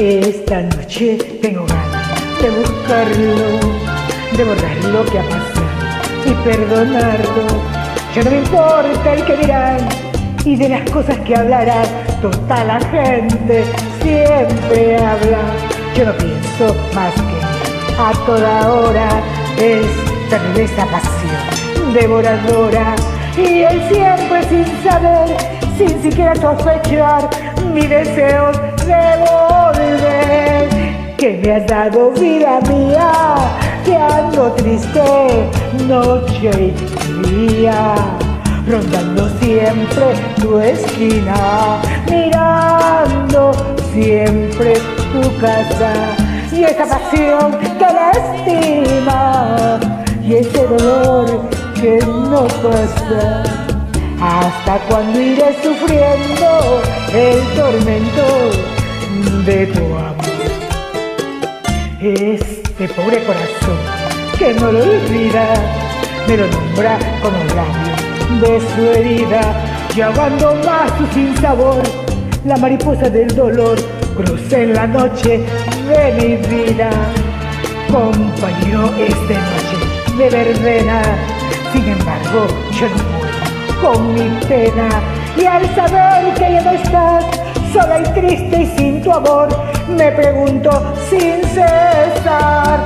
Esta noche tengo ganas de buscarlo, de borrar lo que ha pasado y perdonarlo. Ya no me importa el que dirán y de las cosas que hablarán. Toda la gente siempre habla. Yo no pienso más que a toda hora. Es terrible esa pasión devoradora, y él siempre sin saber, sin siquiera sospechar mi deseo de volver. Que me has dado vida mía, que ando triste noche y día, rondando siempre tu esquina, mirando siempre tu casa. Y esa pasión que lastima, y ese dolor que no pasa. ¿Hasta cuando iré sufriendo el tormento de tu amor? Este pobre corazón que no lo olvida, me lo nombra como labio de su herida, y ahogando más su sinsabor, la mariposa del dolor crucé en la noche de mi vida. Compañero, es de noche de verbena, sin embargo yo no muero con mi pena. Y al saber que ya no estás, sola y triste y sin tu amor, me pregunto sin cesar,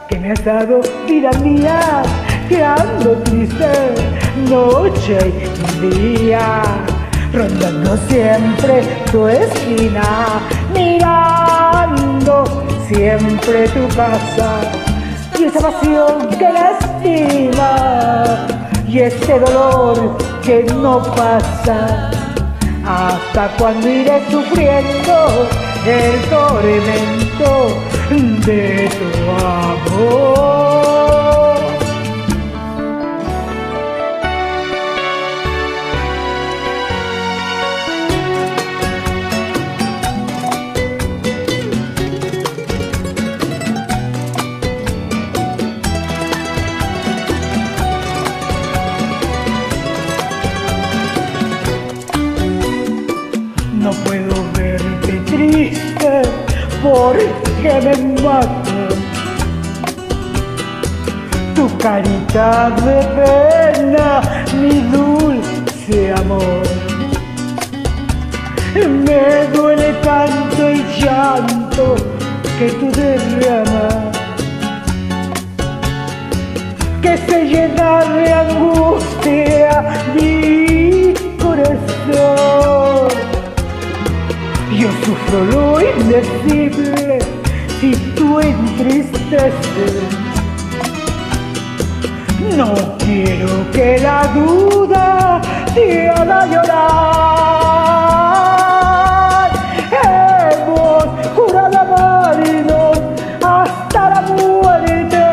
¿qué me has dado, vida mía? Que ando triste noche y día, rondando siempre tu esquina, mirando siempre tu casa. Y esa pasión que lastima, y este dolor que no pasa. ¿Hasta cuando iré sufriendo el tormento de tu amor? No puedo verte triste porque me mata tu carita de pena, mi dulce amor. Me duele tanto el llanto que tú derramas, que se llena de angustia mi corazón. Yo sufro lo indecible si tú entristeces. No quiero que la duda te haga llorar. Hemos jurado amarnos hasta la muerte,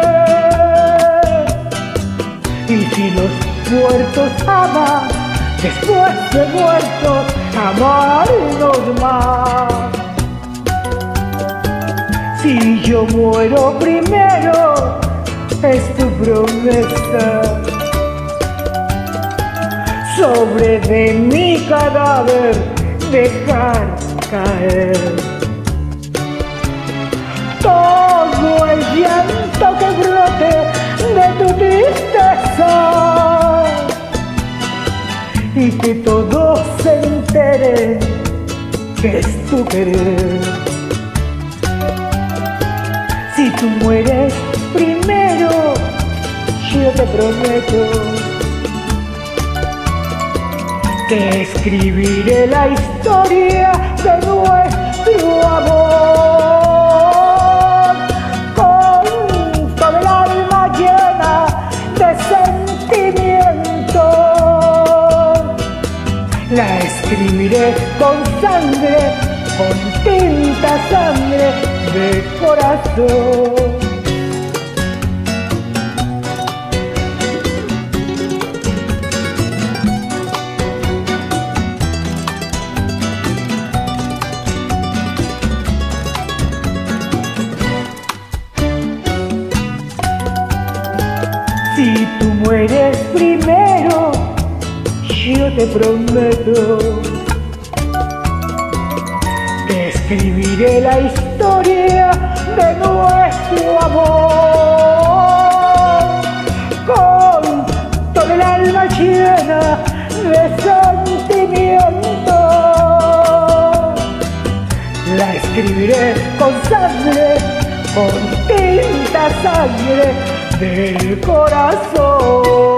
y si los muertos aman, después de muertos amarnos más. Si yo muero primero, es tu promesa, sobre de mi cadáver dejar caer todo el llanto que brote de tu tristeza, y que todos se enteren que es tu querer. Si tú mueres primero, yo te prometo que escribiré la historia de nuestro amor, con todo el alma llena de sentimiento. La escribiré con sangre, con tinta sangre de corazón. Si tú mueres primero, yo te prometo que escribiré la historia de nuestro amor con todo el alma llena de sentimiento. La escribiré con sangre, con tinta sangre del corazón.